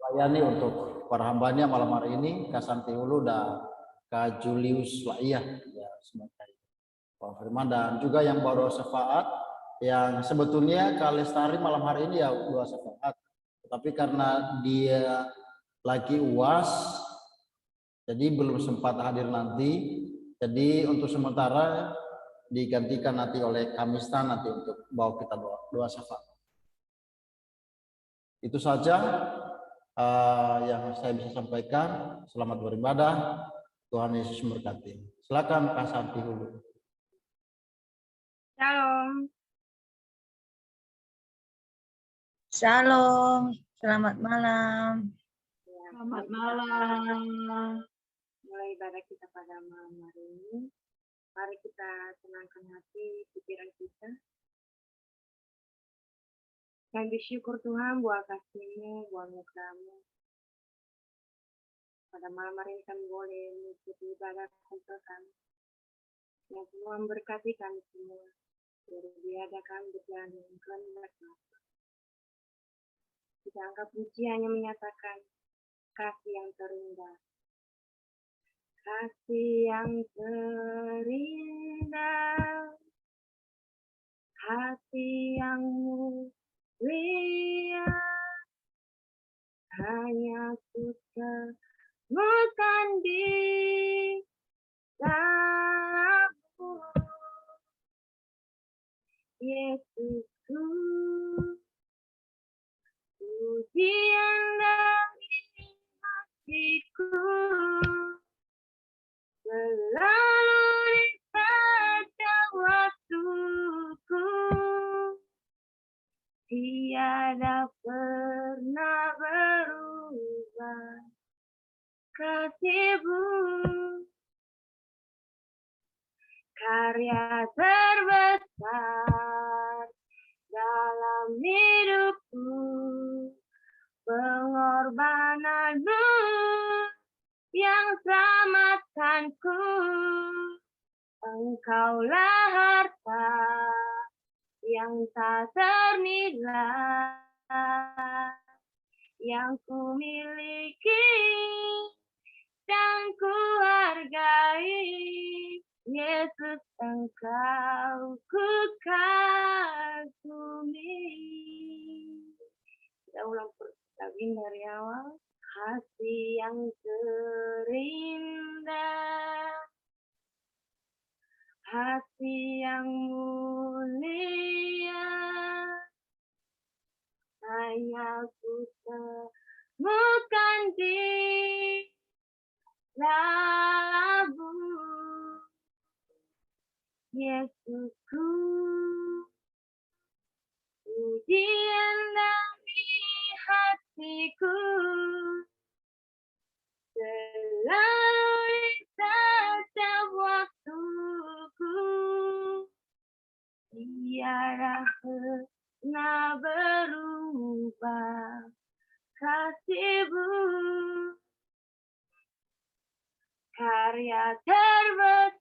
layani untuk para hambanya malam hari ini, Kak Santi Hulu dan Kak Julius Waiyah, ya semoga Pak Firman, dan juga yang baru syafaat, yang sebetulnya Kak Lestari malam hari ini ya dua syafaat, tapi karena dia lagi UAS, jadi belum sempat hadir nanti. Jadi untuk sementara digantikan nanti oleh Kamista nanti untuk bawa kita doa syafaat. Itu saja yang saya bisa sampaikan. Selamat beribadah. Tuhan Yesus memberkati. Silakan Kak Santi Hulu. Shalom. Shalom. Selamat malam. Selamat malam. Mulai ibadah kita pada malam hari ini. Mari kita tenangkan hati, pikiran kita. Dan bersyukur Tuhan buat kasih-Mu, buat anugerah-Mu. Pada malam hari ini kami boleh mengikuti ibadah kumpul kami. Yang Tuhan memberkati kami semua. Dari diadakan berjalan dengan kehendak Bapa. Kita angkat pujiannya menyatakan kasih yang terindah. Kasih yang terindah. Hati yang mulia. Hanya ku temukan di dalam-Mu, Yesusku. Pujian dari hatiku selalu di pada waktuku, tiada pernah berubah kasih-Mu. Karya terbesar dalam hidupku, pengorbanan-Mu yang selamatkanku. Engkaulah harta yang tak ternilai yang ku miliki dan ku hargai. Yesus, Engkau ku kagumi. Kita ulang lagi dari awal. Hati yang terindah, hati yang mulia, hanya ku temukan di dalam-Mu, Yesusku. Pujian dari hatiku selalu di setiap waktuku, tiada pernah berubah kasih-Mu. Karya terbesar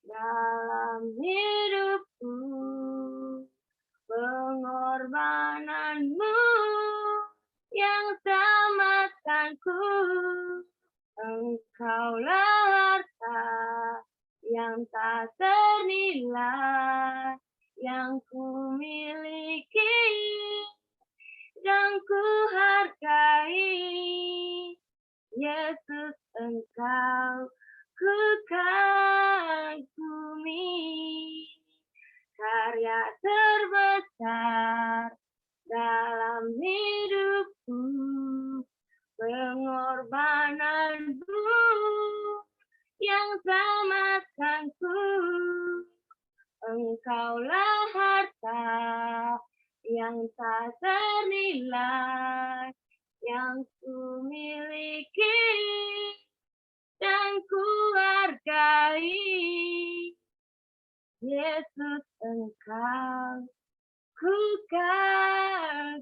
dalam hidupku, pengorbanan-Mu yang selamatkanku. Engkaulah harta yang tak ternilai yang ku miliki dan ku hargai. Yesus, Engkau ku kagumi. Karya terbesar dalam hidupku, pengorbanan-Mu yang selamatkanku. Engkaulah harta yang tak ternilai yang ku miliki dan ku hargai. Yesus, Engkau ku kagumi.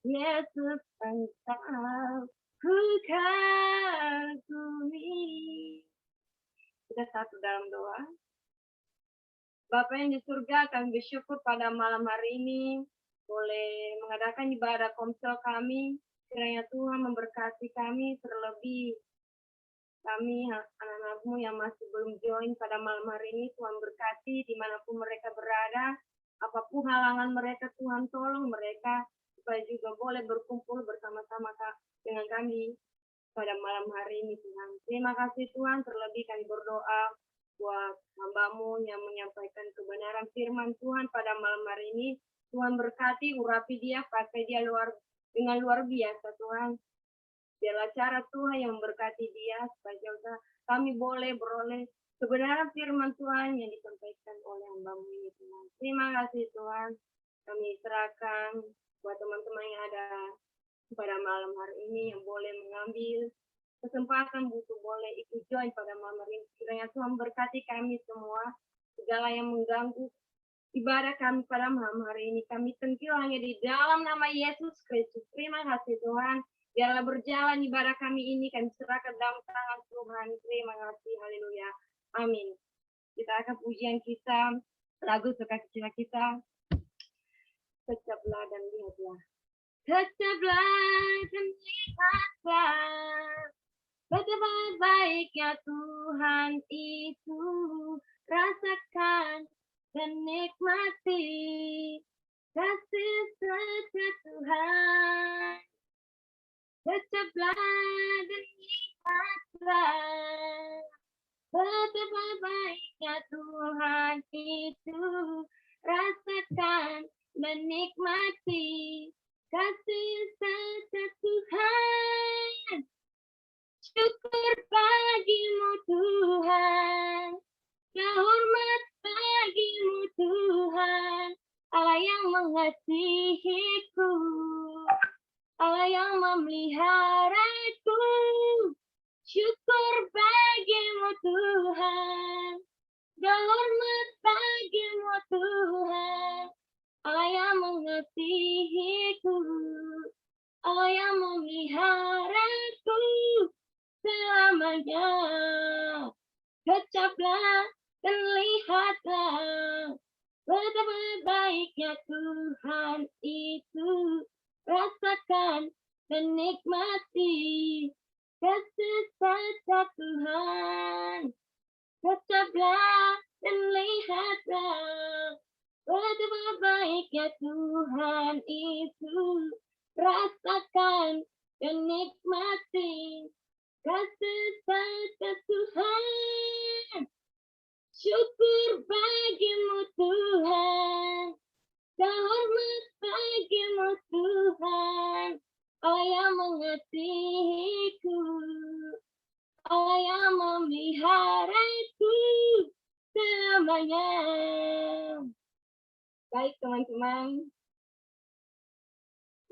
Yesus, Engkau ku kagumi. Kita satu dalam doa. Bapa yang di surga, kami bersyukur pada malam hari ini boleh mengadakan ibadah komsel kami. Kiranya Tuhan memberkati kami, terlebih kami anak-anakmu yang masih belum join pada malam hari ini. Tuhan berkati dimanapun mereka berada, apapun halangan mereka, Tuhan tolong mereka supaya juga boleh berkumpul bersama-sama dengan kami pada malam hari ini, Tuhan. Terima kasih Tuhan, terlebih kami berdoa buat hamba-Mu yang menyampaikan kebenaran firman Tuhan pada malam hari ini. Tuhan berkati, urapi dia, pakai dia dengan luar biasa, Tuhan. Biarlah cara Tuhan yang memberkati dia, supaya kami boleh beroleh kebenaran firman Tuhan yang disampaikan oleh hamba-Mu ini, Tuhan. Terima kasih Tuhan. Kami serahkan buat teman-teman yang ada pada malam hari ini yang boleh mengambil kesempatan butuh boleh ikut join pada malam hari ini. Kiranya Tuhan berkati kami semua, segala yang mengganggu ibadah kami pada malam hari ini. Kami tengkil hanya di dalam nama Yesus Kristus. Terima kasih Tuhan. Biarlah berjalan ibadah kami ini, kami serahkan dalam tangan Tuhan. Terima kasih. Haleluya. Amin. Kita akan pujian kita, lagu sukacita kita. Tetaplah dan lihatlah. Tetaplah dan lihatlah. Betapa baiknya Tuhan itu. Rasakan dan nikmati kasih setia Tuhan. Tetaplah dan lihatlah. Betapa baiknya Tuhan itu. Rasakan dan nikmati kasih setia Tuhan. Syukur bagimu Tuhan. Hormat bagimu Tuhan. Allah yang mengasihiku. Allah yang memeliharaku. Syukur bagimu Tuhan. Hormat bagimu Tuhan. Allah yang mengasihiku. Allah yang memeliharaku selamanya. Kecaplah dan lihatlah betapa baiknya Tuhan itu. Rasakan dan nikmati kasih setia Tuhan. Kecaplah dan lihatlah betapa baiknya Tuhan itu. Rasakan dan nikmati kasih setia Tuhan. Syukur bagimu Tuhan. Hormat bagimu Tuhan. Allah yang mengasihiku. Allah yang memeliharaku selamanya. Baik teman-teman,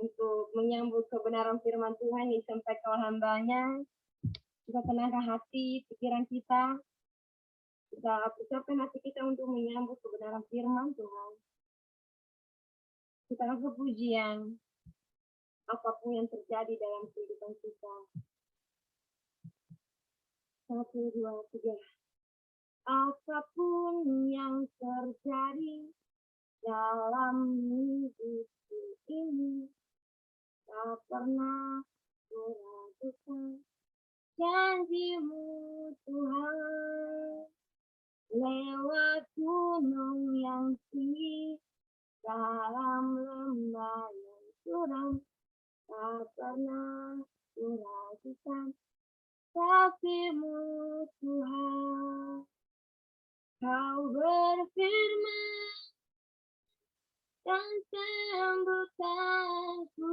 untuk menyambut kebenaran firman Tuhan yang disampaikan oleh hamba-Nya, kita tenangkan hati, pikiran kita. Kita persiapkan hati kita untuk menyambut kebenaran firman Tuhan. Kita lakukan pujian apapun yang terjadi dalam kehidupan kita. 1, 2, 3. Apapun yang terjadi dalam hidupku ini, tak pernah meragukan janji-Mu Tuhan. Lewat gunung yang tinggi, dalam lembah yang suram, tak pernah meragukan kasih-Mu Tuhan. Kau berfirman dan sembuhkanku.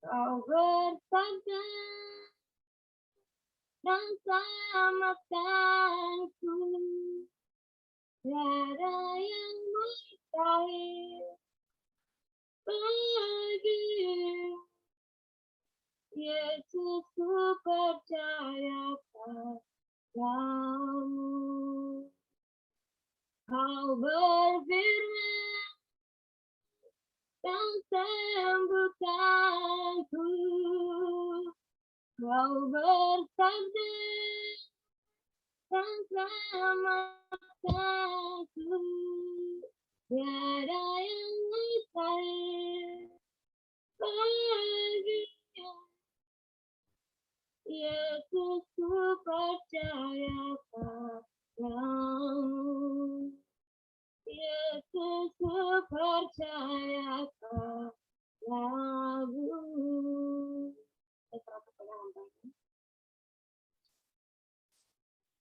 Kau bersabda dan selamatkanku. Tiada yang mustahil bagi Yesus, ku percaya padamu. Kau berfirman dan sembuhkanku. Kau bersabda dan selamatkanku. Tiada yang saya bahagia. Yesus, ku percaya padamu. Yesus, ku percaya padamu.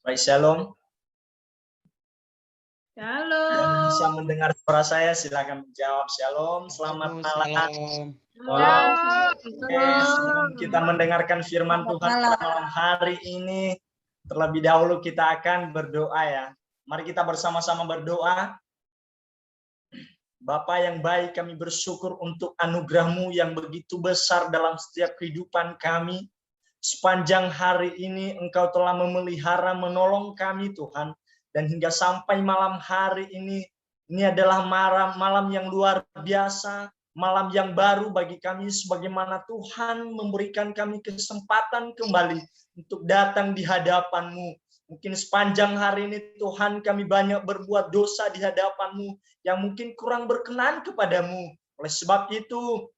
Baik, shalom. Yang bisa Shalom. mendengar suara saya silakan menjawab. Shalom, selamat malam. Oke, sebelum kita mendengarkan firman Selamat Tuhan malam. pada malam hari ini, terlebih dahulu kita akan berdoa ya. Mari kita bersama-sama berdoa. Bapa yang baik, kami bersyukur untuk anugerah-Mu yang begitu besar dalam setiap kehidupan kami. Sepanjang hari ini Engkau telah memelihara, menolong kami Tuhan. Dan hingga sampai malam hari ini adalah malam yang luar biasa, malam yang baru bagi kami, sebagaimana Tuhan memberikan kami kesempatan kembali untuk datang di hadapan-Mu. Mungkin sepanjang hari ini Tuhan kami banyak berbuat dosa di hadapan-Mu yang mungkin kurang berkenan kepadamu. Oleh sebab itu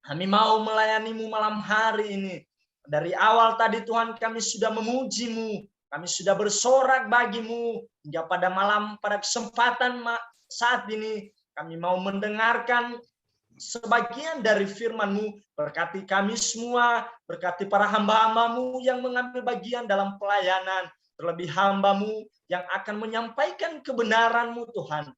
kami mau melayani-Mu malam hari ini. Dari awal tadi Tuhan kami sudah memuji-Mu, kami sudah bersorak bagi-Mu, hingga pada malam, pada kesempatan saat ini kami mau mendengarkan sebagian dari firman-Mu. Berkati kami semua, berkati para hamba-hamba-Mu yang mengambil bagian dalam pelayanan, terlebih hamba-Mu yang akan menyampaikan kebenaran-Mu Tuhan.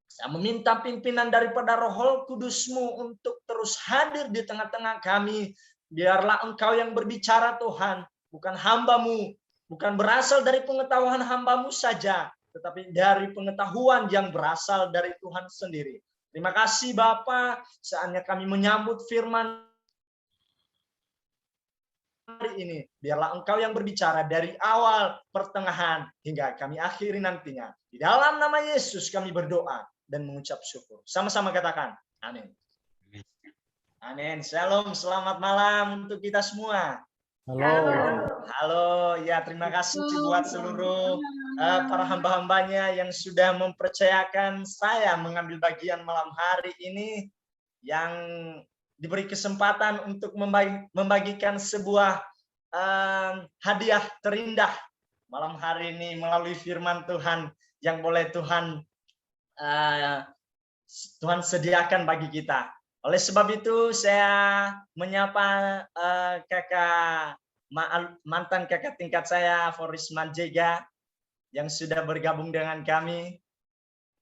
Saya meminta pimpinan daripada Roh Kudus-Mu untuk terus hadir di tengah-tengah kami. Biarlah Engkau yang berbicara Tuhan, bukan hamba-Mu, bukan berasal dari pengetahuan hamba-Mu saja, tetapi dari pengetahuan yang berasal dari Tuhan sendiri. Terima kasih Bapa, saatnya kami menyambut firman hari ini. Biarlah Engkau yang berbicara dari awal, pertengahan, hingga kami akhiri nantinya. Di dalam nama Yesus kami berdoa dan mengucap syukur. Sama-sama katakan, amin. Amin. Shalom, selamat malam untuk kita semua. Halo, ya terima kasih buat seluruh para hamba-hambanya yang sudah mempercayakan saya mengambil bagian malam hari ini, yang diberi kesempatan untuk membagikan sebuah hadiah terindah malam hari ini melalui firman Tuhan yang boleh Tuhan sediakan bagi kita. Oleh sebab itu saya menyapa mantan kakak tingkat saya, Forisman Jega, yang sudah bergabung dengan kami.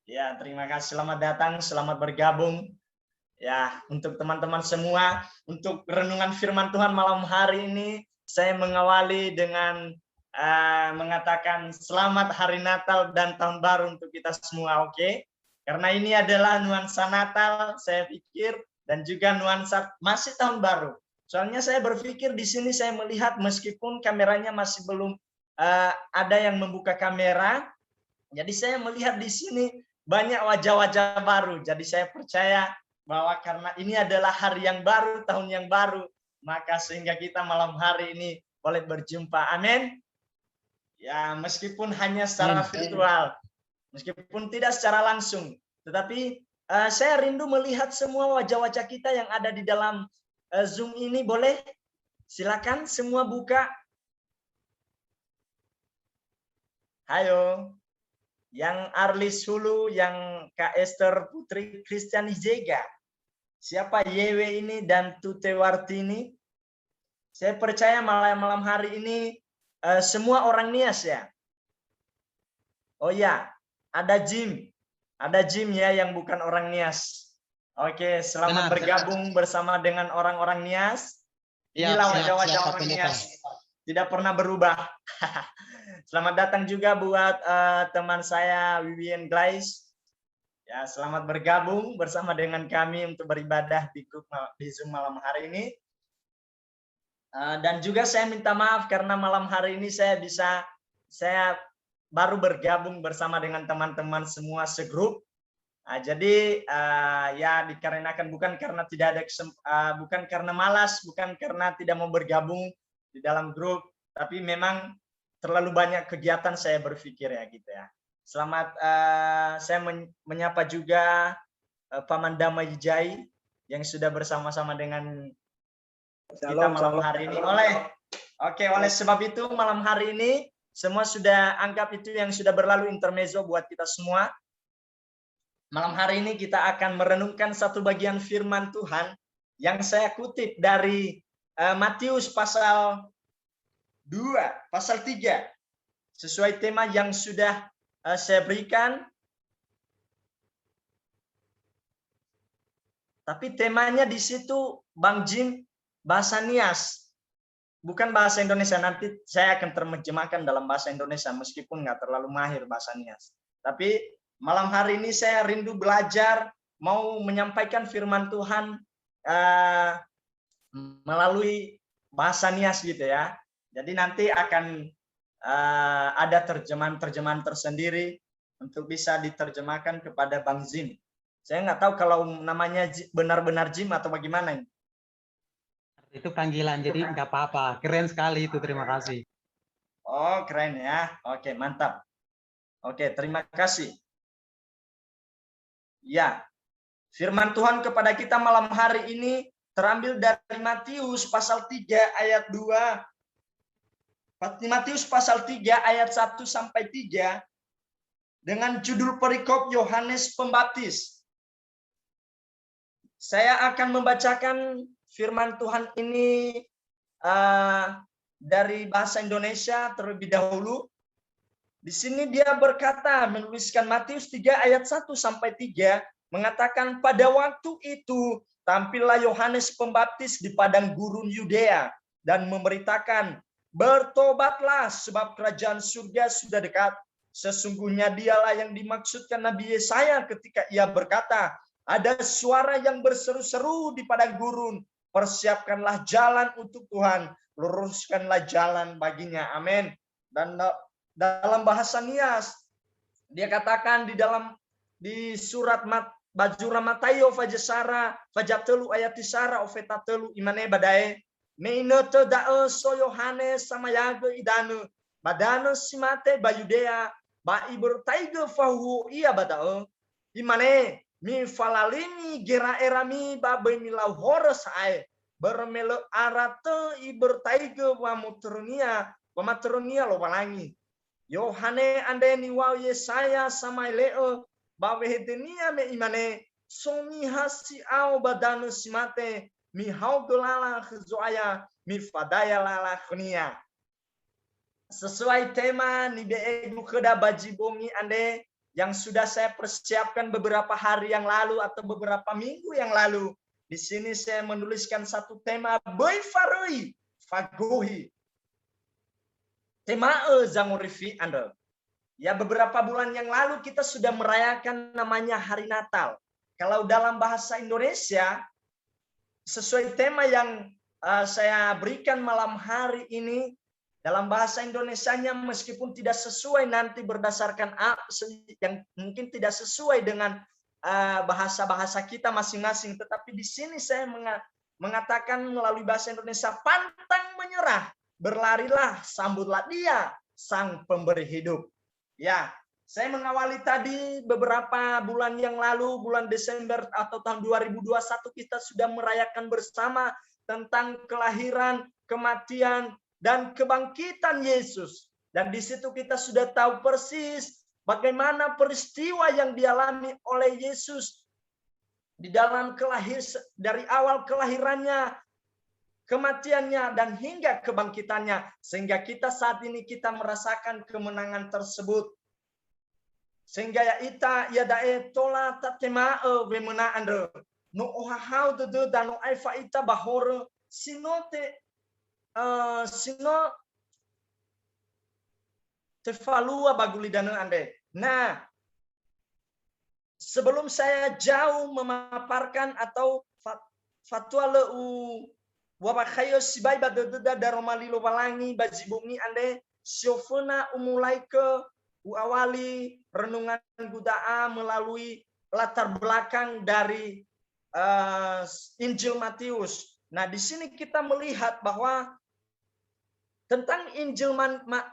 Ya, terima kasih, selamat datang, selamat bergabung. Ya, untuk teman-teman semua, untuk renungan firman Tuhan malam hari ini, saya mengawali dengan mengatakan selamat hari Natal dan Tahun Baru untuk kita semua, oke? Karena ini adalah nuansa Natal, saya pikir, dan juga nuansa masih Tahun Baru. Soalnya saya berpikir di sini saya melihat meskipun kameranya masih belum ada yang membuka kamera, jadi saya melihat di sini banyak wajah-wajah baru. Jadi saya percaya bahwa karena ini adalah hari yang baru, tahun yang baru, maka sehingga kita malam hari ini boleh berjumpa. Amin. Ya, meskipun hanya secara virtual, meskipun tidak secara langsung, tetapi saya rindu melihat semua wajah-wajah kita yang ada di dalam Zoom ini. Boleh? Silakan semua buka. Hayo. Yang Arlis Hulu, yang Kak Esther Putri Kristiani Jega. Siapa Yewe ini dan Tute Wartini? Saya percaya malam hari ini semua orang Nias ya. Oh ya, ada Jim ya yang bukan orang Nias. Oke, selamat bergabung bersama dengan orang-orang Nias. Inilah wajah-wajah orang Nias, tidak pernah berubah. Selamat datang juga buat teman saya Vivian Glais. Ya, selamat bergabung bersama dengan kami untuk beribadah di grup di Zoom malam hari ini. Dan juga saya minta maaf karena malam hari ini saya baru bergabung bersama dengan teman-teman semua segrup. Jadi ya dikarenakan bukan karena tidak ada bukan karena malas, bukan karena tidak mau bergabung di dalam grup, tapi memang terlalu banyak kegiatan saya berpikir ya gitu ya. Selamat saya menyapa juga Paman Damai Jai yang sudah bersama-sama dengan kita Shalom, malam shalom. hari ini. Oleh sebab itu malam hari ini semua sudah anggap itu yang sudah berlalu intermezzo buat kita semua. Malam hari ini kita akan merenungkan satu bagian firman Tuhan yang saya kutip dari Matius pasal 2, pasal 3. Sesuai tema yang sudah saya berikan. Tapi temanya di situ Bang Jim bahasa Nias. Bukan bahasa Indonesia. Nanti saya akan terjemahkan dalam bahasa Indonesia meskipun nggak terlalu mahir bahasa Nias. Tapi malam hari ini saya rindu belajar, mau menyampaikan firman Tuhan melalui bahasa Nias gitu ya. Jadi nanti akan ada terjemahan-terjemahan tersendiri untuk bisa diterjemahkan kepada Bang Jim. Saya nggak tahu kalau namanya benar-benar Jim atau bagaimana. Itu panggilan, jadi nggak apa-apa. Keren sekali itu, terima kasih. Oh, keren ya. Oke, mantap. Oke, terima kasih. Ya, firman Tuhan kepada kita malam hari ini terambil dari Matius pasal 3 ayat 2. Matius pasal 3 ayat 1 sampai 3 dengan judul perikop Yohanes Pembaptis. Saya akan membacakan firman Tuhan ini dari bahasa Indonesia terlebih dahulu. Di sini dia berkata, menuliskan Matius 3 ayat 1 sampai 3, mengatakan pada waktu itu tampillah Yohanes Pembaptis di padang gurun Yudea dan memberitakan, bertobatlah sebab kerajaan surga sudah dekat. Sesungguhnya dialah yang dimaksudkan Nabi Yesaya ketika ia berkata, ada suara yang berseru-seru di padang gurun, persiapkanlah jalan untuk Tuhan, luruskanlah jalan baginya. Amin. Dan dalam bahasa Nias dia katakan di surat Bajura Matayo fajasara fajatelu ayat tisara ofetatelu imane badae meinote dae so Yohanes sama yago idanu badano simate bayudea ba ibertaige fahu ia badae imane mi falalimi gera erami babe milau horas ae bermelo arate ibertaige wa muternia lo walangi Yohane ande ni wa Yesaya sama leo bawe hedenia me imane somi hasi au badano simate mi hau dolala khzoaya mi fadaya lala khnia. Sesuai tema ni beegu keda bajibomi ande yang sudah saya persiapkan beberapa hari yang lalu atau beberapa minggu yang lalu. Di sini saya menuliskan satu tema boy faroi fagohi. Tema zangorifi anda. Ya, beberapa bulan yang lalu kita sudah merayakan namanya Hari Natal. Kalau dalam bahasa Indonesia, sesuai tema yang saya berikan malam hari ini, dalam bahasa Indonesianya meskipun tidak sesuai nanti berdasarkan yang mungkin tidak sesuai dengan bahasa-bahasa kita masing-masing, tetapi di sini saya mengatakan melalui bahasa Indonesia, pantang menyerah, berlarilah, sambutlah dia, sang pemberi hidup. Ya, saya mengawali tadi beberapa bulan yang lalu, bulan Desember atau tahun 2021 kita sudah merayakan bersama tentang kelahiran, kematian, dan kebangkitan Yesus. Dan di situ kita sudah tahu persis bagaimana peristiwa yang dialami oleh Yesus di dalam dari awal kelahirannya, kematiannya, dan hingga kebangkitannya. Sehingga kita saat ini kita merasakan kemenangan tersebut. Sehingga ya ita ya dae tola tatema wemena ande no ohahau de dan no aifa ita bahore sinote sino tefalua bagulidana ande. Nah, sebelum saya jauh memaparkan atau fatwa leu wabakhayo sibai badada daromali lo walangi bajibumi ande siofuna umulai ke awali renungan Gudaa melalui latar belakang dari Injil Matius. Nah, di sini kita melihat bahwa tentang Injil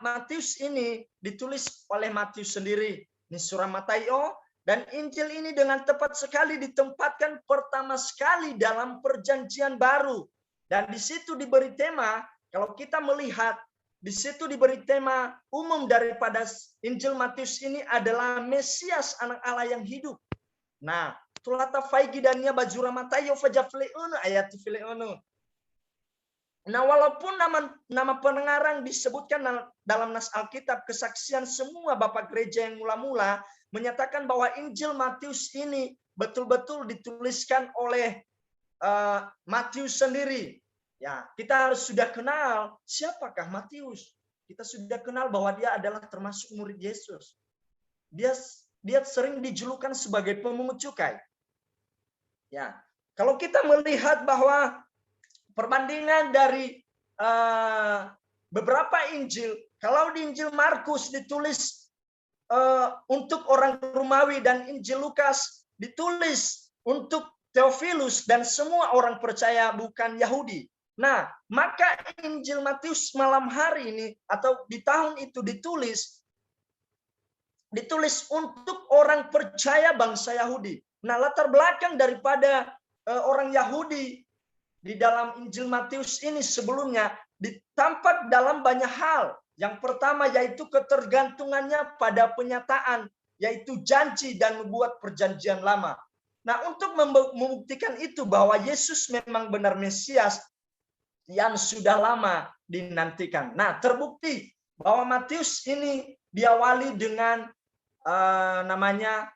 Matius ini ditulis oleh Matius sendiri. Ini surah Matayo Dan Injil ini dengan tepat sekali ditempatkan pertama sekali dalam Perjanjian Baru. Dan di situ diberi tema, kalau kita melihat, di situ diberi tema umum daripada Injil Matius ini adalah Mesias anak Allah yang hidup. Nah, tulata faigi dania bajura matayo fajafleunu ayat fileunu. Nah, walaupun nama pengarang disebutkan dalam nas Alkitab, kesaksian semua Bapak Gereja yang mula-mula menyatakan bahwa Injil Matius ini betul-betul dituliskan oleh Matius sendiri. Ya, kita harus sudah kenal siapakah Matius. Kita sudah kenal bahwa dia adalah termasuk murid Yesus. Dia sering dijulukan sebagai pemungut cukai. Ya, kalau kita melihat bahwa perbandingan dari beberapa Injil, kalau di Injil Markus ditulis untuk orang Romawi dan Injil Lukas ditulis untuk Theophilus dan semua orang percaya bukan Yahudi. Nah, maka Injil Matius malam hari ini atau di tahun itu ditulis untuk orang percaya bangsa Yahudi. Nah, latar belakang daripada orang Yahudi di dalam Injil Matius ini sebelumnya ditampak dalam banyak hal. Yang pertama yaitu ketergantungannya pada penyataan, yaitu janji dan membuat perjanjian lama. Nah, untuk membuktikan itu bahwa Yesus memang benar Mesias yang sudah lama dinantikan. Nah, terbukti bahwa Matius ini diawali dengan namanya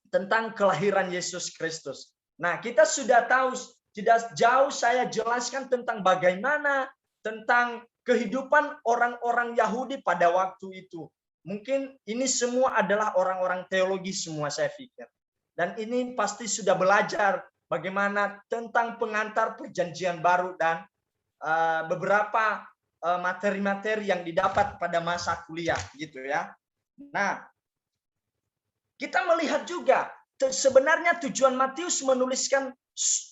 tentang kelahiran Yesus Kristus. Nah, kita sudah tahu, tidak jauh saya jelaskan tentang bagaimana tentang kehidupan orang-orang Yahudi pada waktu itu. Mungkin ini semua adalah orang-orang teologi semua saya pikir. Dan ini pasti sudah belajar bagaimana tentang pengantar perjanjian baru dan beberapa materi-materi yang didapat pada masa kuliah gitu ya. Nah, kita melihat juga sebenarnya tujuan Matius menuliskan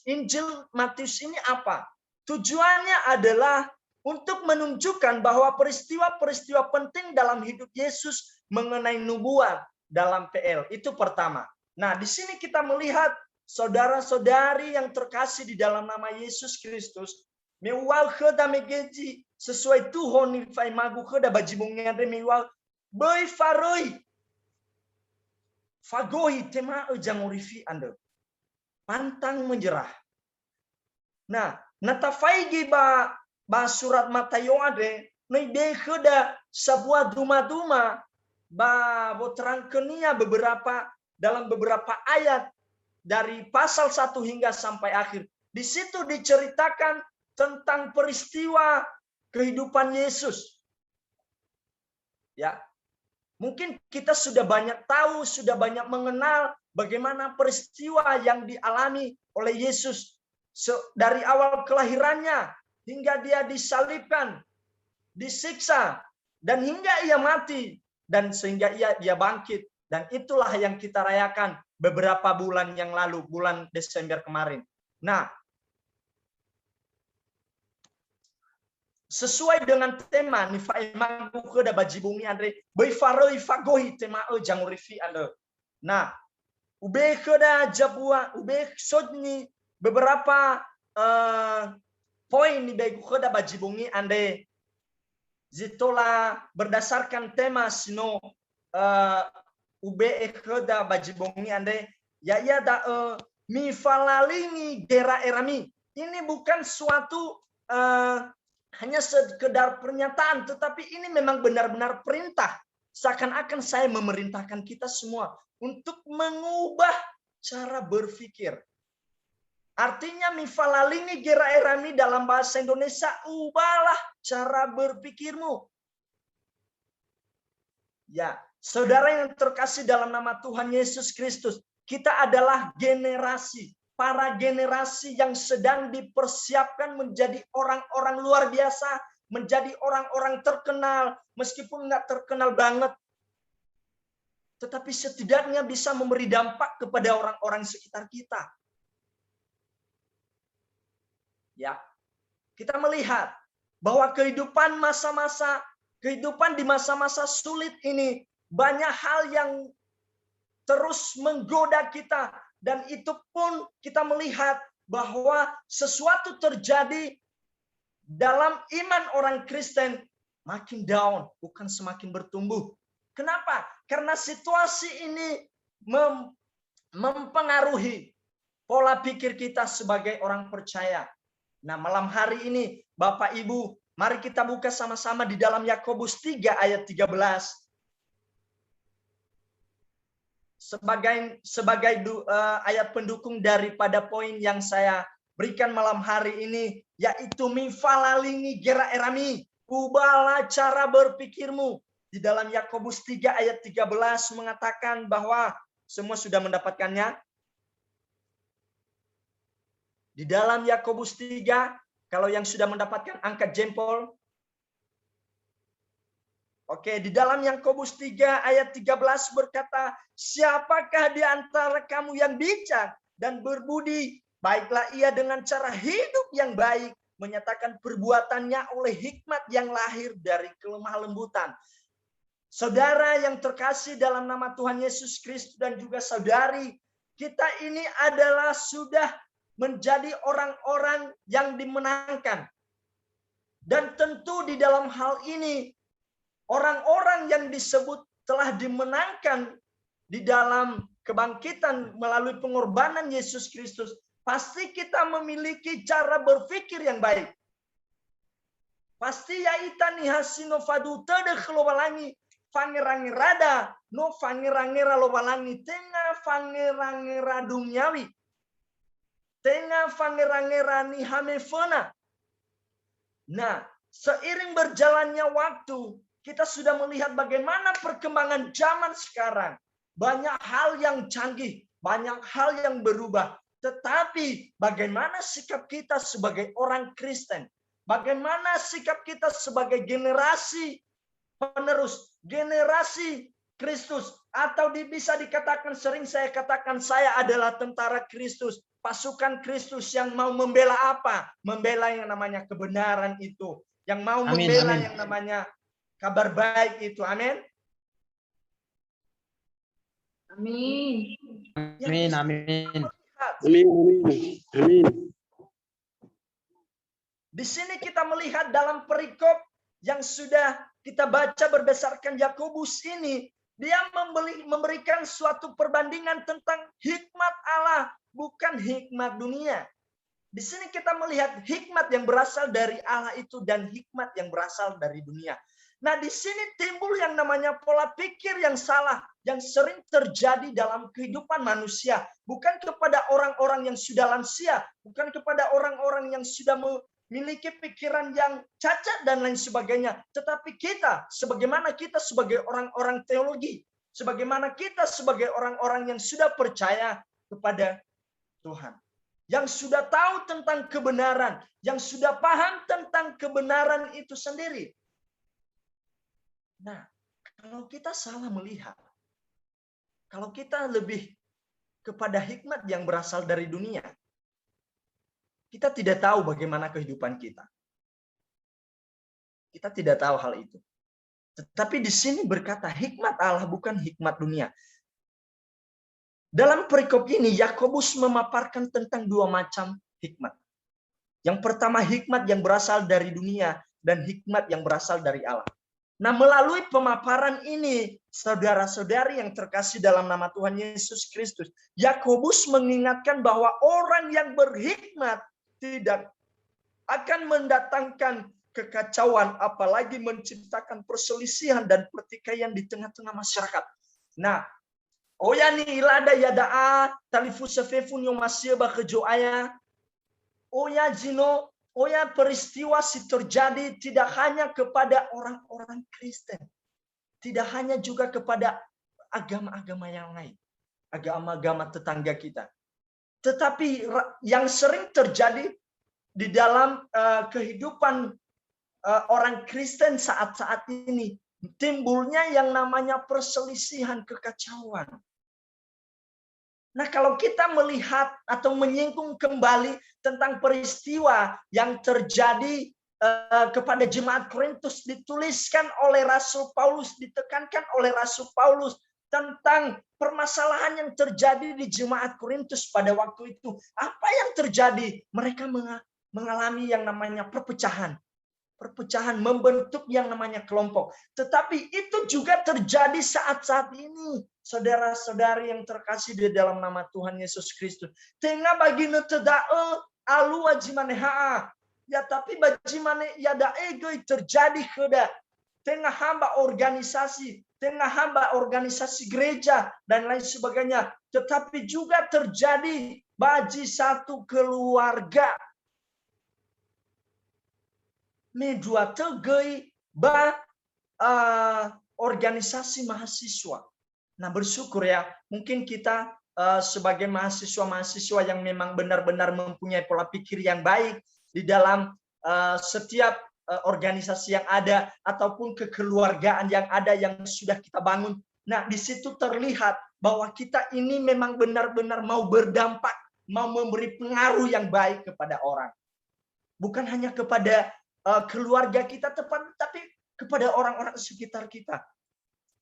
Injil Matius ini apa? Tujuannya adalah untuk menunjukkan bahwa peristiwa-peristiwa penting dalam hidup Yesus mengenai nubuat dalam PL. Itu pertama. Nah, di sini kita melihat saudara-saudari yang terkasih di dalam nama Yesus Kristus, mewal kheda megeji sesuai Tuhan nifai magu kheda bajibungnya de mewal boy faroi fagohi tema jangurifi anda pantang menyerah. Nah, natafaigi ba surat Matayo ade noi de kheda sebuah duma-duma ba boterangkenia dalam beberapa ayat dari pasal 1 hingga sampai akhir. Di situ diceritakan tentang peristiwa kehidupan Yesus. Ya. Mungkin kita sudah banyak tahu, sudah banyak mengenal bagaimana peristiwa yang dialami oleh Yesus dari awal kelahirannya hingga dia disalibkan, disiksa, dan hingga ia mati, dan sehingga dia bangkit. Dan itulah yang kita rayakan beberapa bulan yang lalu, bulan Desember kemarin. Nah, sesuai dengan tema nifai magu kheda bajibungi andre bai faroi fagohi tema jangurifi ande. Nah, ube kheda jabua ube sodni beberapa poin ni bai kheda bajibungi ande zitola berdasarkan tema sino ube kheda bajibungi ande ya da mi falalingi gera erami. Ini bukan suatu hanya sekedar pernyataan, tetapi ini memang benar-benar perintah. Seakan-akan saya memerintahkan kita semua untuk mengubah cara berpikir. Artinya mifalalini gera erami dalam bahasa Indonesia, ubahlah cara berpikirmu. Ya, saudara yang terkasih dalam nama Tuhan Yesus Kristus, kita adalah para generasi yang sedang dipersiapkan menjadi orang-orang luar biasa, menjadi orang-orang terkenal, meskipun nggak terkenal banget, tetapi setidaknya bisa memberi dampak kepada orang-orang sekitar kita. Ya, kita melihat bahwa kehidupan di masa-masa sulit ini banyak hal yang terus menggoda kita. Dan itu pun kita melihat bahwa sesuatu terjadi dalam iman orang Kristen makin down, bukan semakin bertumbuh. Kenapa? Karena situasi ini mempengaruhi pola pikir kita sebagai orang percaya. Nah, malam hari ini Bapak Ibu, mari kita buka sama-sama di dalam Yakobus 3 ayat 13. Sebagai ayat pendukung daripada poin yang saya berikan malam hari ini, yaitu mifalalingi gera erami, ubahlah cara berpikirmu. Di dalam Yakobus 3 ayat 13 mengatakan bahwa semua sudah mendapatkannya. Di dalam Yakobus 3, kalau yang sudah mendapatkan angkat jempol. Oke, di dalam Yakobus 3 ayat 13 berkata, siapakah di antara kamu yang bijak dan berbudi? Baiklah ia dengan cara hidup yang baik, menyatakan perbuatannya oleh hikmat yang lahir dari kelemah lembutan. Saudara yang terkasih dalam nama Tuhan Yesus Kristus dan juga saudari, kita ini adalah sudah menjadi orang-orang yang dimenangkan. Dan tentu di dalam hal ini, orang-orang yang disebut telah dimenangkan di dalam kebangkitan melalui pengorbanan Yesus Kristus, pasti kita memiliki cara berpikir yang baik. Pasti yaitani hasino fadu tede kelobalangi fangerangi rada no fangerangera lobalangi tengah fangerangera duniawi tengah fangerangera ni hamefona. Nah, seiring berjalannya waktu, kita sudah melihat bagaimana perkembangan zaman sekarang. Banyak hal yang canggih, banyak hal yang berubah. Tetapi bagaimana sikap kita sebagai orang Kristen? Bagaimana sikap kita sebagai generasi penerus, generasi Kristus? Atau bisa dikatakan, sering saya katakan, saya adalah tentara Kristus. Pasukan Kristus yang mau membela apa? Membela yang namanya kebenaran itu. Yang mau membela yang namanya kabar baik itu. Amin. Amin. Amin, amin. Amin. Di sini kita melihat dalam perikop yang sudah kita baca berdasarkan Yakobus ini, dia memberikan suatu perbandingan tentang hikmat Allah, bukan hikmat dunia. Di sini kita melihat hikmat yang berasal dari Allah itu dan hikmat yang berasal dari dunia. Nah, di sini timbul yang namanya pola pikir yang salah yang sering terjadi dalam kehidupan manusia, bukan kepada orang-orang yang sudah lansia, bukan kepada orang-orang yang sudah memiliki pikiran yang cacat dan lain sebagainya, tetapi kita, sebagaimana kita sebagai orang-orang teologi, sebagaimana kita sebagai orang-orang yang sudah percaya kepada Tuhan, yang sudah tahu tentang kebenaran, yang sudah paham tentang kebenaran itu sendiri. Nah, kalau kita salah melihat, kalau kita lebih kepada hikmat yang berasal dari dunia, kita tidak tahu bagaimana kehidupan kita. Kita tidak tahu hal itu. Tetapi di sini berkata hikmat Allah bukan hikmat dunia. Dalam perikop ini, Yakobus memaparkan tentang dua macam hikmat. Yang pertama, hikmat yang berasal dari dunia dan hikmat yang berasal dari Allah. Nah, melalui pemaparan ini, saudara-saudari yang terkasih dalam nama Tuhan Yesus Kristus, Yakobus mengingatkan bahwa orang yang berhikmat tidak akan mendatangkan kekacauan, apalagi menciptakan perselisihan dan pertikaian di tengah-tengah masyarakat. Nah, oyani ilada yadaa talifu sefefun yang masih bakejoaya, oya jino. Oya peristiwa terjadi tidak hanya kepada orang-orang Kristen. Tidak hanya juga kepada agama-agama yang lain. Agama-agama tetangga kita. Tetapi yang sering terjadi di dalam kehidupan orang Kristen saat-saat ini. Timbulnya yang namanya perselisihan, kekacauan. Nah, kalau kita melihat atau menyinggung kembali tentang peristiwa yang terjadi kepada jemaat Korintus, dituliskan oleh Rasul Paulus, ditekankan oleh Rasul Paulus tentang permasalahan yang terjadi di jemaat Korintus pada waktu itu. Apa yang terjadi? Mereka mengalami yang namanya perpecahan. Perpecahan membentuk yang namanya kelompok. Tetapi itu juga terjadi saat-saat ini. Saudara-saudari yang terkasih di dalam nama Tuhan Yesus Kristus. Tengah bagi neteda'e alu wajimaneha. Ya tapi bajimane ya daegoi terjadi keda. Tengah hamba organisasi, tengah hamba organisasi gereja dan lain sebagainya. Tetapi juga terjadi bagi satu keluarga. Medua tegei ba organisasi mahasiswa. Nah bersyukur ya, mungkin kita sebagai mahasiswa-mahasiswa yang memang benar-benar mempunyai pola pikir yang baik di dalam setiap organisasi yang ada ataupun kekeluargaan yang ada yang sudah kita bangun. Nah, di situ terlihat bahwa kita ini memang benar-benar mau berdampak, mau memberi pengaruh yang baik kepada orang. Bukan hanya kepada keluarga kita, tapi kepada orang-orang sekitar kita.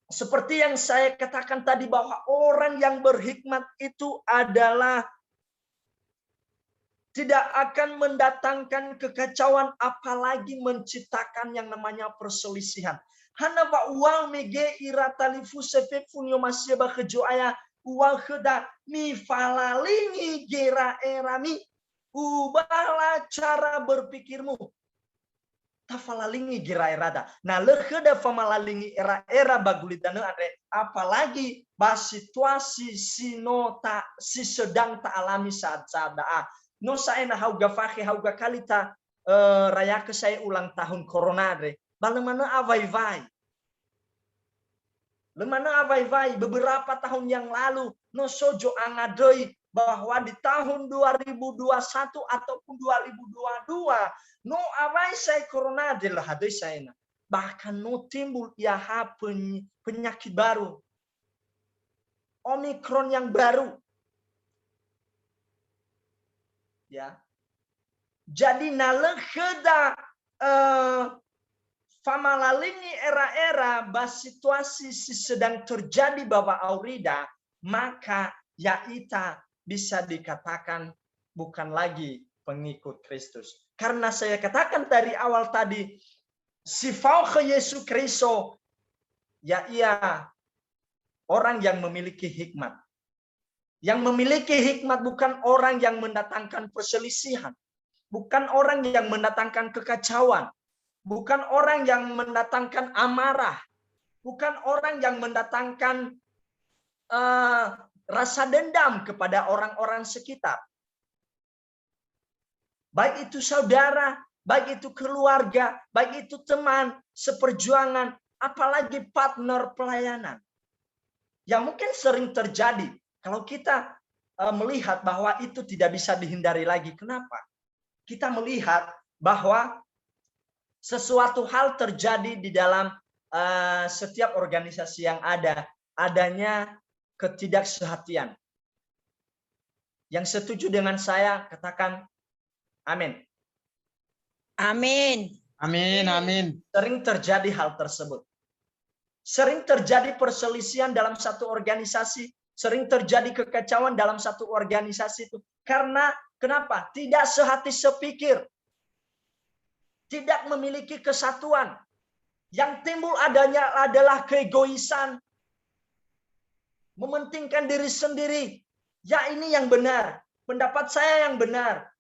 Seperti yang saya katakan tadi bahwa orang yang berhikmat itu adalah tidak akan mendatangkan kekacauan, apalagi menciptakan yang namanya perselisihan. Hana ba uang mege iratalifu sefefunyo masih bakejoaya uang keda mi falalingi gera erami. Ubahlah cara berpikirmu. Tafalalingi gera erada. Nah lekeda famalalingi era bagulidana ade. Apalagi bahas situasi sinota si sedang tak alami saat sadaa. No saya na hauga fakhe hauga kalita raya ke saya ulang tahun corona deh. Bagaimana avai-vai? Lemana avai-vai beberapa tahun yang lalu no sojo angadoi bahwa di tahun 2021 ataupun 2022 no avai saya corona deh lah hadoi saya na. Bahkan no timbul ya penyakit baru. Omikron yang baru. Ya. Jadi nalekeda famalalingi era-era bas situasi sedang terjadi bahwa aurida, maka yaita bisa dikatakan bukan lagi pengikut Kristus. Karena saya katakan dari awal tadi, sifat ke Yesus Kristus ya ia orang yang memiliki hikmat. Yang memiliki hikmat bukan orang yang mendatangkan perselisihan. Bukan orang yang mendatangkan kekacauan. Bukan orang yang mendatangkan amarah. Bukan orang yang mendatangkan rasa dendam kepada orang-orang sekitar. Baik itu saudara, baik itu keluarga, baik itu teman, seperjuangan, apalagi partner pelayanan. Yang mungkin sering terjadi. Kalau kita melihat bahwa itu tidak bisa dihindari lagi. Kenapa? Kita melihat bahwa sesuatu hal terjadi di dalam setiap organisasi yang ada. Adanya ketidaksehatian. Yang setuju dengan saya, katakan amin. Amin. Amin, amin. Sering terjadi hal tersebut. Sering terjadi perselisihan dalam satu organisasi. Sering terjadi kekacauan dalam satu organisasi itu. Karena kenapa? Tidak sehati sepikir. Tidak memiliki kesatuan. Yang timbul adanya adalah keegoisan. Mementingkan diri sendiri. Ya ini yang benar. Pendapat saya yang benar.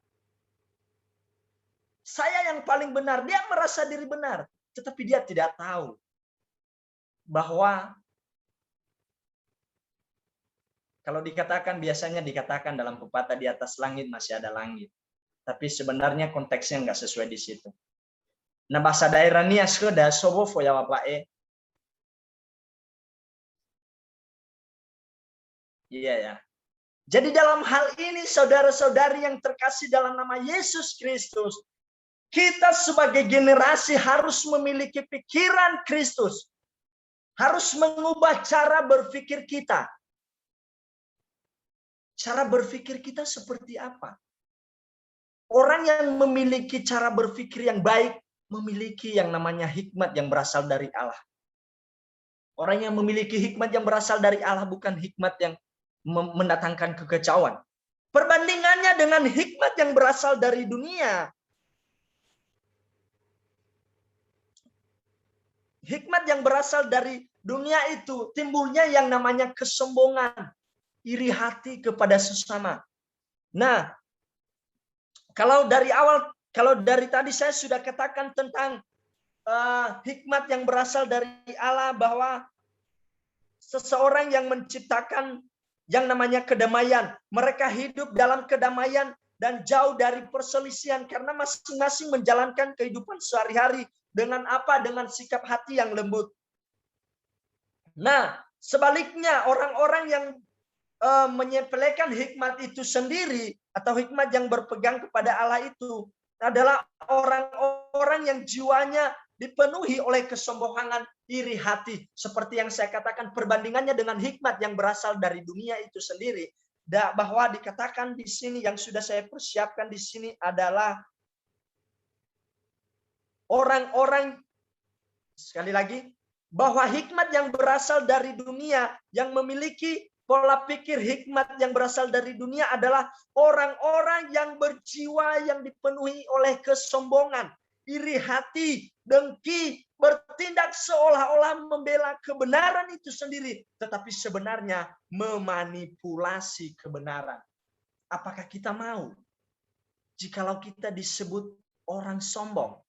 Saya yang paling benar. Dia merasa diri benar. Tetapi dia tidak tahu. Bahwa kalau dikatakan, biasanya dikatakan dalam pepatah di atas langit masih ada langit. Tapi sebenarnya konteksnya nggak sesuai di situ. Nah bahasa daerah ni askedah sobo foya wapae. Iya ya. Jadi dalam hal ini saudara-saudari yang terkasih dalam nama Yesus Kristus, kita sebagai generasi harus memiliki pikiran Kristus. Harus mengubah cara berpikir kita. Cara berpikir kita seperti apa? Orang yang memiliki cara berpikir yang baik, memiliki yang namanya hikmat yang berasal dari Allah. Orang yang memiliki hikmat yang berasal dari Allah, bukan hikmat yang mendatangkan kekacauan. Perbandingannya dengan hikmat yang berasal dari dunia. Hikmat yang berasal dari dunia itu timbulnya yang namanya kesombongan, iri hati kepada sesama. Nah, kalau dari tadi saya sudah katakan tentang hikmat yang berasal dari Allah, bahwa seseorang yang menciptakan yang namanya kedamaian, mereka hidup dalam kedamaian dan jauh dari perselisihan karena masing-masing menjalankan kehidupan sehari-hari dengan apa? Dengan sikap hati yang lembut. Nah, sebaliknya orang-orang yang menyepelekan hikmat itu sendiri atau hikmat yang berpegang kepada Allah itu adalah orang-orang yang jiwanya dipenuhi oleh kesombongan, iri hati. Seperti yang saya katakan, perbandingannya dengan hikmat yang berasal dari dunia itu sendiri. Bahwa dikatakan di sini, yang sudah saya persiapkan di sini adalah orang-orang, sekali lagi, bahwa hikmat yang berasal dari dunia, yang memiliki pola pikir hikmat yang berasal dari dunia adalah orang-orang yang berjiwa yang dipenuhi oleh kesombongan, iri hati, dengki, bertindak seolah-olah membela kebenaran itu sendiri, tetapi sebenarnya memanipulasi kebenaran. Apakah kita mau jikalau kita disebut orang sombong?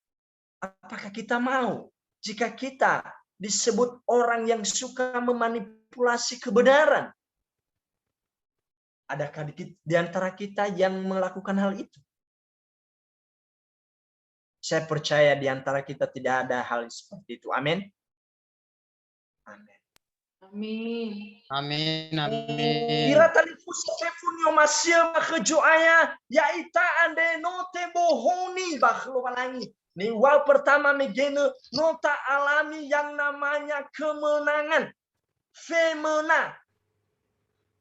Apakah kita mau jika kita disebut orang yang suka memanipulasi kebenaran? Adakah di antara kita yang melakukan hal itu? Saya percaya di antara kita tidak ada hal seperti itu. Amin. Amin. Amin. Amin. Amin. Ira tali pusa tefunyo masia makejoaya yaita ande note bohoni bakhlo balangi. Ni wal pertama megene nota alami yang namanya kemenangan. Femena.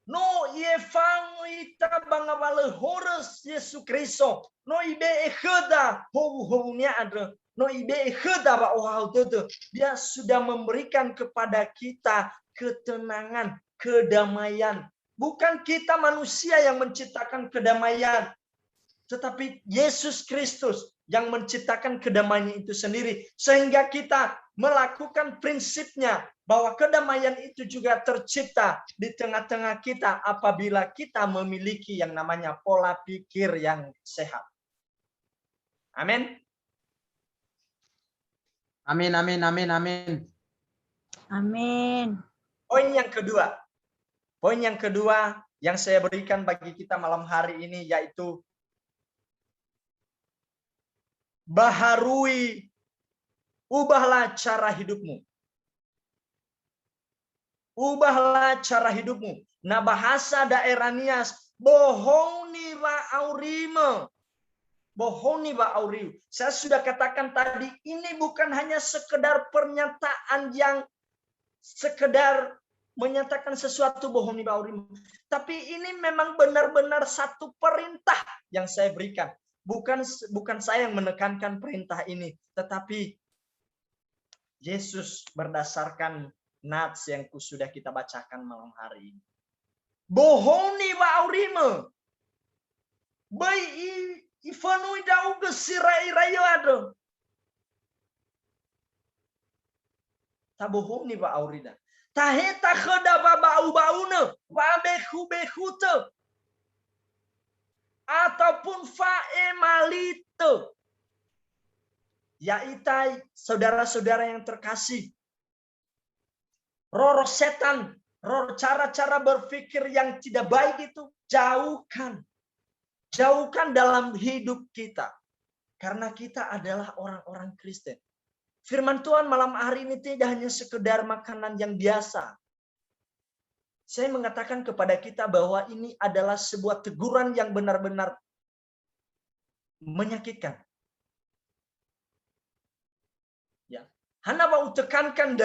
No ye fang ita bangabale horus Yesus Kristo. No ibe ekheda hobu-hobunya ada. No ibe ekheda ba ohau tutu. Dia sudah memberikan kepada kita ketenangan, kedamaian. Bukan kita manusia yang menciptakan kedamaian, tetapi Yesus Kristus yang menciptakan kedamaian itu sendiri. Sehingga kita melakukan prinsipnya bahwa kedamaian itu juga tercipta di tengah-tengah kita apabila kita memiliki yang namanya pola pikir yang sehat. Amin. Amin. Amin. Amin. Amin. Amin. Poin yang kedua yang saya berikan bagi kita malam hari ini yaitu baharui, ubahlah cara hidupmu. Ubahlah cara hidupmu. Nah, bahasa daerah Nias, bohoni wa aurime. Bohoni wa auriu. Saya sudah katakan tadi, ini bukan hanya sekedar pernyataan yang sekedar menyatakan sesuatu bohoni wa aurimu. Tapi ini memang benar-benar satu perintah yang saya berikan. Bukan saya yang menekankan perintah ini, tetapi Yesus berdasarkan nats yang sudah kita bacakan malam hari ini. Bohoni wa aurime. Bai ifanui dau gesirai rayo ado. Tabohoni wa aurida. Taheta kheda ba bau-baune, wa behu-behute. Ataupun faemalite. Yaitu saudara-saudara yang terkasih. Roh setan, roh cara-cara berpikir yang tidak baik itu jauhkan. Jauhkan dalam hidup kita. Karena kita adalah orang-orang Kristen. Firman Tuhan malam hari ini tidak hanya sekedar makanan yang biasa. Saya mengatakan kepada kita bahwa ini adalah sebuah teguran yang benar-benar menyakitkan. Ya, Hana mau tekankan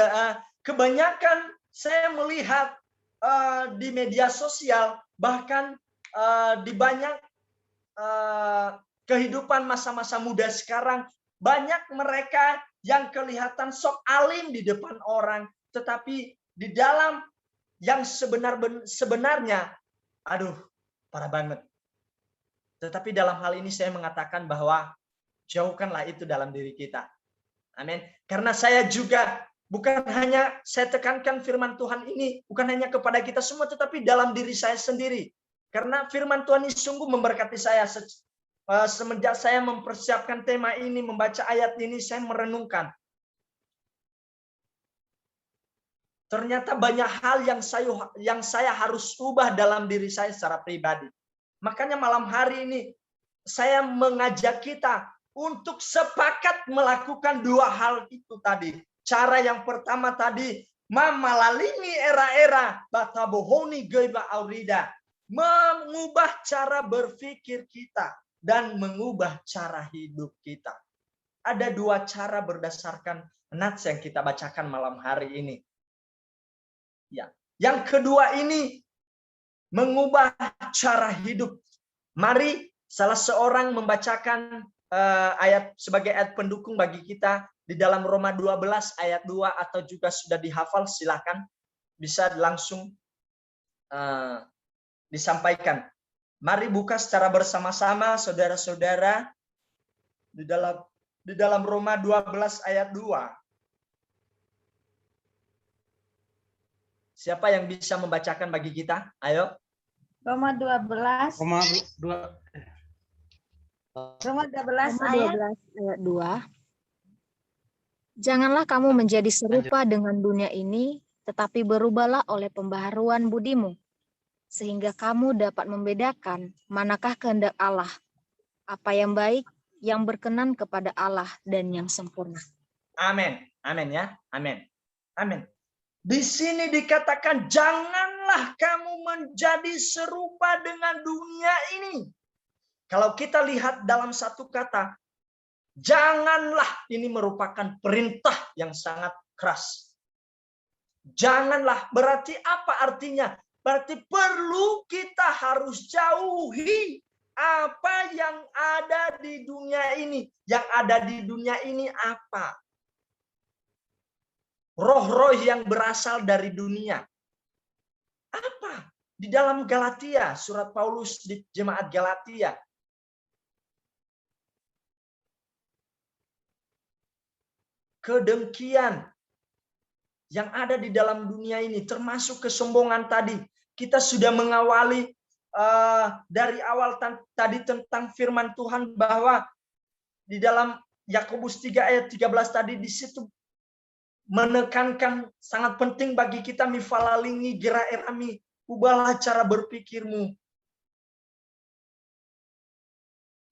kebanyakan saya melihat di media sosial, bahkan di banyak kehidupan masa-masa muda sekarang, banyak mereka yang kelihatan sok alim di depan orang, tetapi di dalam yang sebenarnya, aduh, parah banget. Tetapi dalam hal ini saya mengatakan bahwa jauhkanlah itu dalam diri kita. Amin. Karena saya juga bukan hanya saya tekankan firman Tuhan ini bukan hanya kepada kita semua, tetapi dalam diri saya sendiri. Karena firman Tuhan ini sungguh memberkati saya. Semenjak saya mempersiapkan tema ini, membaca ayat ini, saya merenungkan. Ternyata banyak hal yang saya harus ubah dalam diri saya secara pribadi. Makanya malam hari ini saya mengajak kita untuk sepakat melakukan dua hal itu tadi. Cara yang pertama tadi, mamalalini era-era batabohoni geba aurida, mengubah cara berpikir kita dan mengubah cara hidup kita. Ada dua cara berdasarkan nats yang kita bacakan malam hari ini. Ya. Yang kedua ini mengubah cara hidup. Mari salah seorang membacakan ayat sebagai ayat pendukung bagi kita di dalam Roma 12 ayat 2 atau juga sudah dihafal, silakan bisa langsung disampaikan. Mari buka secara bersama-sama saudara-saudara di dalam Roma 12 ayat 2. Siapa yang bisa membacakan bagi kita? Ayo. Roma 12. Roma Roma 12 Roma ayat 12 ayat 2. Janganlah kamu menjadi serupa dengan dunia ini, tetapi berubahlah oleh pembaharuan budimu, sehingga kamu dapat membedakan manakah kehendak Allah, apa yang baik, yang berkenan kepada Allah, dan yang sempurna. Amin. Amin ya. Amin. Amin. Di sini dikatakan janganlah kamu menjadi serupa dengan dunia ini. Kalau kita lihat dalam satu kata, janganlah ini merupakan perintah yang sangat keras. Janganlah berarti apa artinya? Berarti perlu kita harus jauhi apa yang ada di dunia ini. Yang ada di dunia ini apa? Roh-roh yang berasal dari dunia. Apa? Di dalam Galatia, surat Paulus di jemaat Galatia. Kedengkian yang ada di dalam dunia ini, termasuk kesombongan tadi. Kita sudah mengawali dari awal tadi tentang firman Tuhan bahwa di dalam Yakobus 3 ayat 13 tadi di situ menekankan sangat penting bagi kita mifalalingi gera erami, ubahlah cara berpikirmu.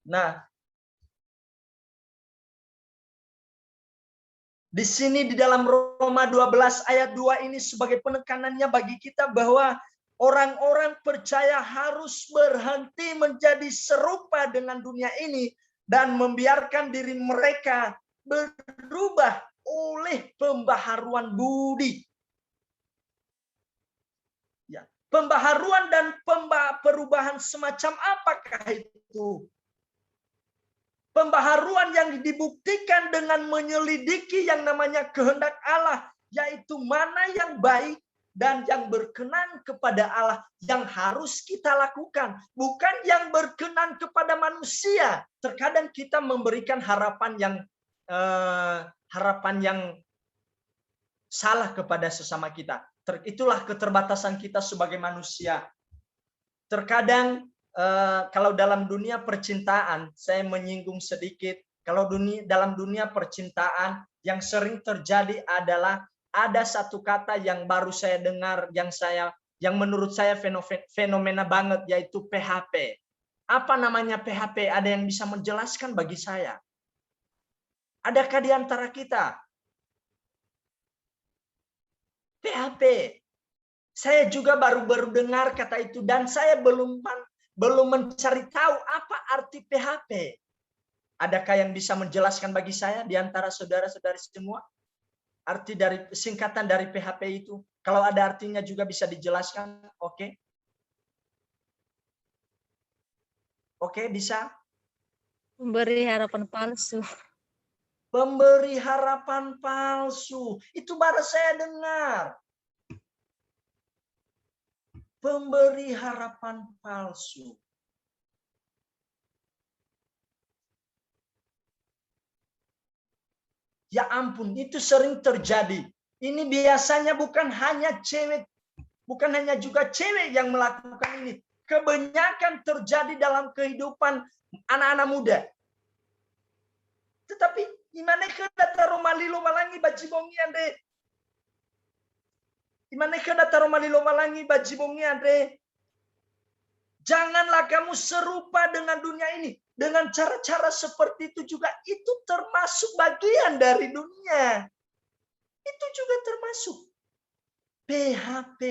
Nah, di sini di dalam Roma 12 ayat 2 ini sebagai penekanannya bagi kita bahwa orang-orang percaya harus berhenti menjadi serupa dengan dunia ini dan membiarkan diri mereka berubah oleh pembaharuan budi. Ya, pembaharuan dan perubahan semacam apakah itu? Pembaharuan yang dibuktikan dengan menyelidiki yang namanya kehendak Allah, yaitu mana yang baik dan yang berkenan kepada Allah yang harus kita lakukan, bukan yang berkenan kepada manusia. Terkadang kita memberikan harapan yang salah kepada sesama kita. Itulah keterbatasan kita sebagai manusia. Terkadang kalau dalam dunia percintaan, saya menyinggung sedikit. Kalau dalam dunia percintaan yang sering terjadi adalah ada satu kata yang baru saya dengar, yang menurut saya fenomena banget, yaitu PHP. Apa namanya PHP? Ada yang bisa menjelaskan bagi saya? Adakah di antara kita? PHP. Saya juga baru dengar kata itu dan saya belum mencari tahu apa arti PHP. Adakah yang bisa menjelaskan bagi saya di antara saudara-saudari semua? Arti dari singkatan dari PHP itu. Kalau ada artinya juga bisa dijelaskan. Oke. Oke, bisa? Memberi harapan palsu. Pemberi harapan palsu. Itu baru saya dengar. Pemberi harapan palsu. Ya ampun, itu sering terjadi. Ini biasanya bukan hanya cewek, bukan hanya juga cewek yang melakukan ini. Kebanyakan terjadi dalam kehidupan anak-anak muda. Tetapi imane dataro malilo malangi bajibongi ande. Imane dataro malilo malangi bajibongi ande. Janganlah kamu serupa dengan dunia ini. Dengan cara-cara seperti itu juga, itu termasuk bagian dari dunia. Itu juga termasuk. PHP,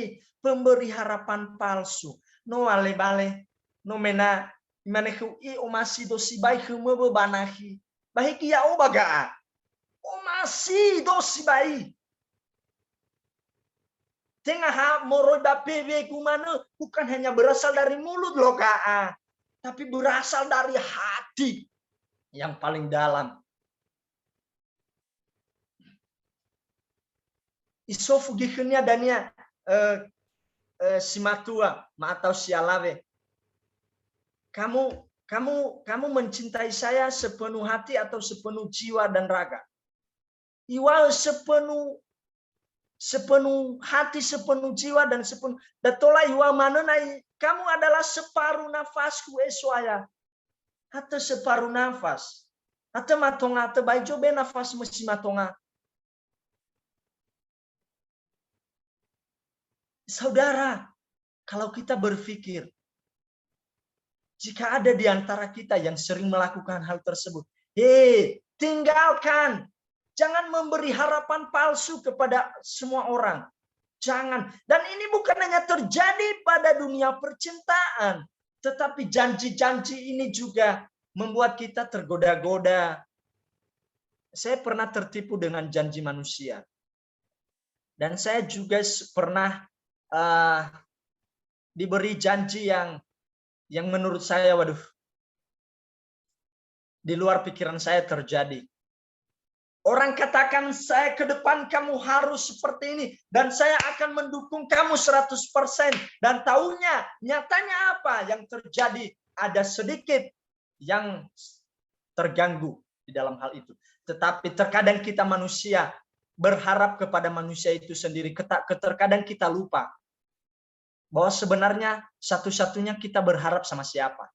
pemberi harapan palsu. No ale-bale, no mena, imaneku i omasi dosi baik humebe banahi. Baik ya obaga. Omasi dosi baik. Tengah moroi bapebe kumana bukan hanya berasal dari mulut loh Kak, tapi berasal dari hati yang paling dalam. Isofu gihnya dania simatua ma atau sialawe. Kamu mencintai saya sepenuh hati atau sepenuh jiwa dan raga? Iwa sepenuh hati, sepenuh jiwa dan sepenuh datola iwa manenai kamu adalah separuh nafasku eswaya atau separuh nafas atau matonga atau baijo be nafas mesti matonga. Saudara, kalau kita berpikir jika ada di antara kita yang sering melakukan hal tersebut, tinggalkan. Jangan memberi harapan palsu kepada semua orang. Jangan. Dan ini bukan hanya terjadi pada dunia percintaan. Tetapi janji-janji ini juga membuat kita tergoda-goda. Saya pernah tertipu dengan janji manusia. Dan saya juga pernah diberi janji yang menurut saya, waduh, di luar pikiran saya terjadi. Orang katakan saya ke depan kamu harus seperti ini. Dan saya akan mendukung kamu 100%. Dan tahunya, nyatanya apa yang terjadi? Ada sedikit yang terganggu di dalam hal itu. Tetapi terkadang kita manusia berharap kepada manusia itu sendiri. Terkadang kita lupa bahwa sebenarnya satu-satunya kita berharap sama siapa.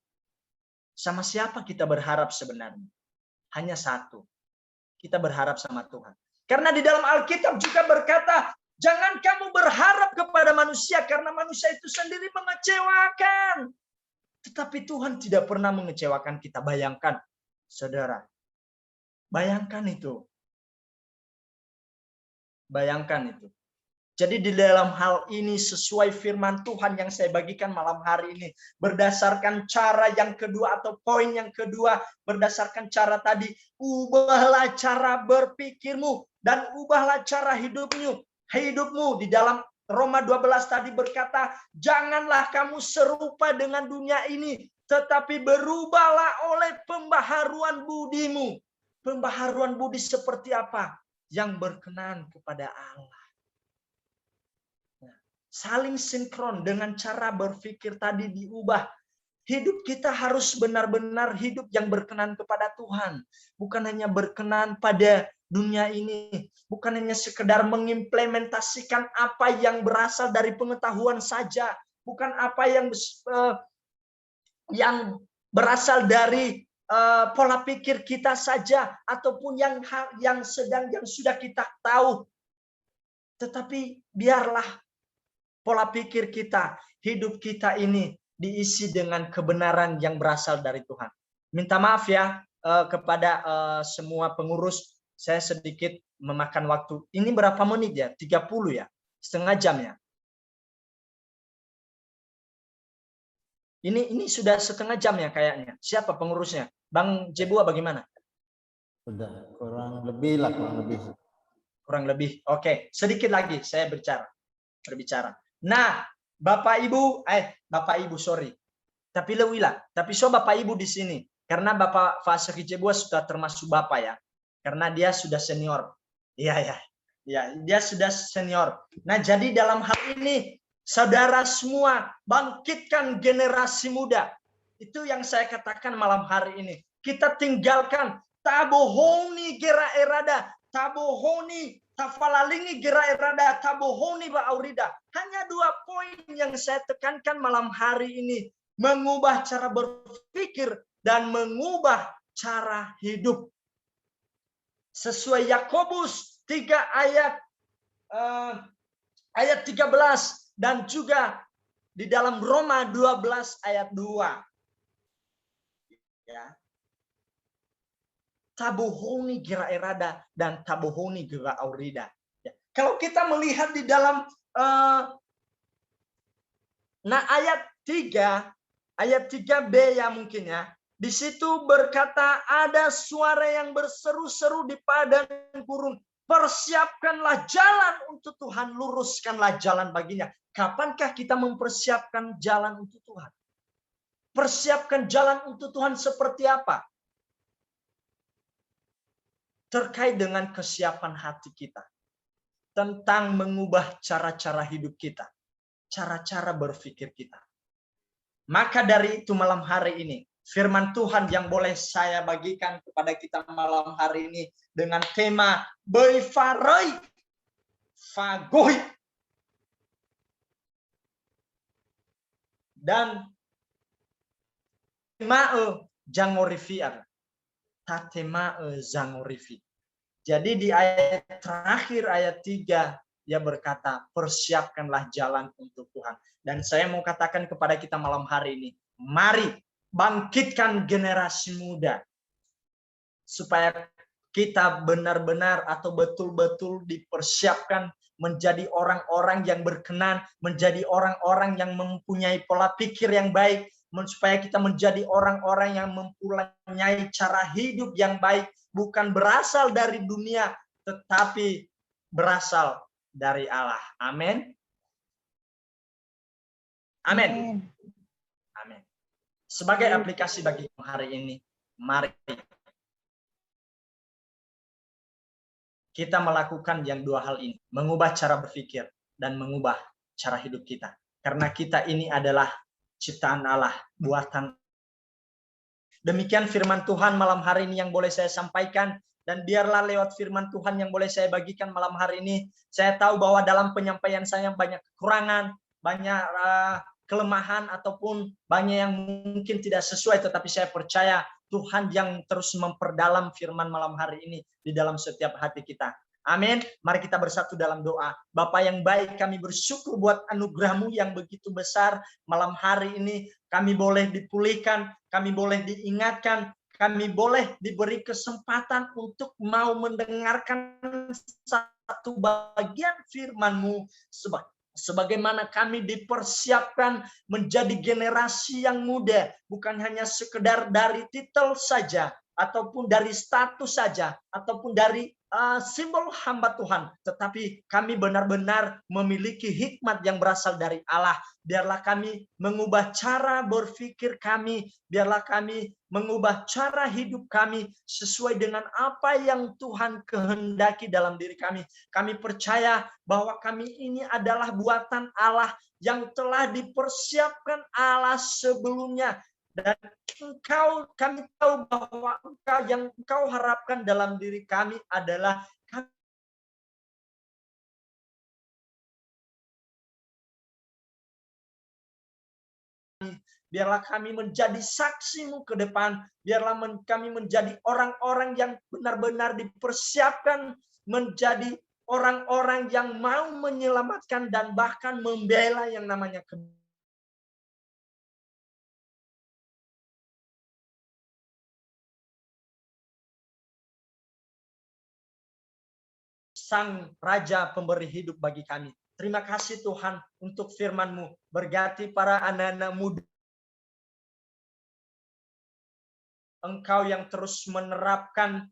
Sama siapa kita berharap sebenarnya? Hanya satu. Kita berharap sama Tuhan. Karena di dalam Alkitab juga berkata, jangan kamu berharap kepada manusia karena manusia itu sendiri mengecewakan. Tetapi Tuhan tidak pernah mengecewakan kita. Bayangkan, saudara. Bayangkan itu. Bayangkan itu. Jadi di dalam hal ini sesuai firman Tuhan yang saya bagikan malam hari ini. Berdasarkan cara yang kedua atau poin yang kedua. Berdasarkan cara tadi. Ubahlah cara berpikirmu. Dan ubahlah cara hidupmu. Di dalam Roma 12 tadi berkata. Janganlah kamu serupa dengan dunia ini. Tetapi berubahlah oleh pembaharuan budimu. Pembaharuan budi seperti apa? Yang berkenan kepada Allah. Saling sinkron dengan cara berpikir tadi diubah. Hidup kita harus benar-benar hidup yang berkenan kepada Tuhan. Bukan hanya berkenan pada dunia ini. Bukan hanya sekedar mengimplementasikan apa yang berasal dari pengetahuan saja. Bukan apa yang berasal dari pola pikir kita saja. Ataupun yang sudah kita tahu. Tetapi biarlah pola pikir kita, hidup kita ini diisi dengan kebenaran yang berasal dari Tuhan. Minta maaf ya kepada semua pengurus, saya sedikit memakan waktu. Ini berapa menit ya? 30 ya? Setengah jam ya? Ini sudah setengah jam ya kayaknya. Siapa pengurusnya? Bang Jebua bagaimana? Sudah, kurang lebih lah, kurang lebih. Kurang lebih. Oke, sedikit lagi saya berbicara. Nah, Bapak Ibu, sorry. Tapi lewilah, tapi so Bapak Ibu di sini. Karena Bapak Fasih Jebua sudah termasuk Bapak ya. karena dia sudah senior. Iya, dia sudah senior. Nah, jadi dalam hal ini, saudara semua, bangkitkan generasi muda. Itu yang saya katakan malam hari ini. Kita tinggalkan tabohoni gera erada, tabohoni tafalalingi gera erada, tabohoni ba aurida. Hanya 2 poin yang saya tekankan malam hari ini. Mengubah cara berpikir dan mengubah cara hidup. Sesuai Yakobus 3 ayat 13 dan juga di dalam Roma 12 ayat 2. Ya. Tabohoni gera erada dan tabohoni gera aurida. Ya. Kalau kita melihat di dalam ayat 3B ya mungkin ya. Di situ berkata ada suara yang berseru-seru di padang gurun. Persiapkanlah jalan untuk Tuhan, luruskanlah jalan baginya. Kapankah kita mempersiapkan jalan untuk Tuhan? Persiapkan jalan untuk Tuhan seperti apa? Terkait dengan kesiapan hati kita. Tentang mengubah cara-cara hidup kita. Cara-cara berpikir kita. Maka dari itu malam hari ini, firman Tuhan yang boleh saya bagikan kepada kita malam hari ini dengan tema Beifarai Fagoi. Dan temae jangorifiar. Tatemae jangorifi. Jadi di ayat terakhir ayat 3 dia berkata persiapkanlah jalan untuk Tuhan. Dan saya mau katakan kepada kita malam hari ini, mari bangkitkan generasi muda supaya kita benar-benar atau betul-betul dipersiapkan menjadi orang-orang yang berkenan, menjadi orang-orang yang mempunyai pola pikir yang baik, supaya kita menjadi orang-orang yang mempunyai cara hidup yang baik, bukan berasal dari dunia, tetapi berasal dari Allah. Amin. Amin. Amin. Sebagai aplikasi bagi hari ini, mari kita melakukan yang 2 hal ini. Mengubah cara berpikir dan mengubah cara hidup kita. Karena kita ini adalah ciptaan Allah, buatan. Demikian firman Tuhan malam hari ini yang boleh saya sampaikan. Dan biarlah lewat firman Tuhan yang boleh saya bagikan malam hari ini. Saya tahu bahwa dalam penyampaian saya banyak kekurangan, banyak kelemahan, ataupun banyak yang mungkin tidak sesuai. Tetapi saya percaya Tuhan yang terus memperdalam firman malam hari ini di dalam setiap hati kita. Amin. Mari kita bersatu dalam doa. Bapa yang baik, kami bersyukur buat anugerah-Mu yang begitu besar. Malam hari ini kami boleh dipulihkan, kami boleh diingatkan, kami boleh diberi kesempatan untuk mau mendengarkan satu bagian firman-Mu. Sebagaimana kami dipersiapkan menjadi generasi yang muda, bukan hanya sekedar dari titel saja, ataupun dari status saja, ataupun dari simbol hamba Tuhan, tetapi kami benar-benar memiliki hikmat yang berasal dari Allah. Biarlah kami mengubah cara berpikir kami, biarlah kami mengubah cara hidup kami sesuai dengan apa yang Tuhan kehendaki dalam diri kami. Kami percaya bahwa kami ini adalah buatan Allah yang telah dipersiapkan Allah sebelumnya. Dan kami tahu bahwa yang Engkau harapkan dalam diri kami adalah biarlah kami menjadi saksi-Mu ke depan. Biarlah kami menjadi orang-orang yang benar-benar dipersiapkan menjadi orang-orang yang mau menyelamatkan dan bahkan membela yang namanya kebenaran. Sang Raja pemberi hidup bagi kami. Terima kasih Tuhan untuk firman-Mu. Berkati para anak-anak muda. Engkau yang terus menerapkan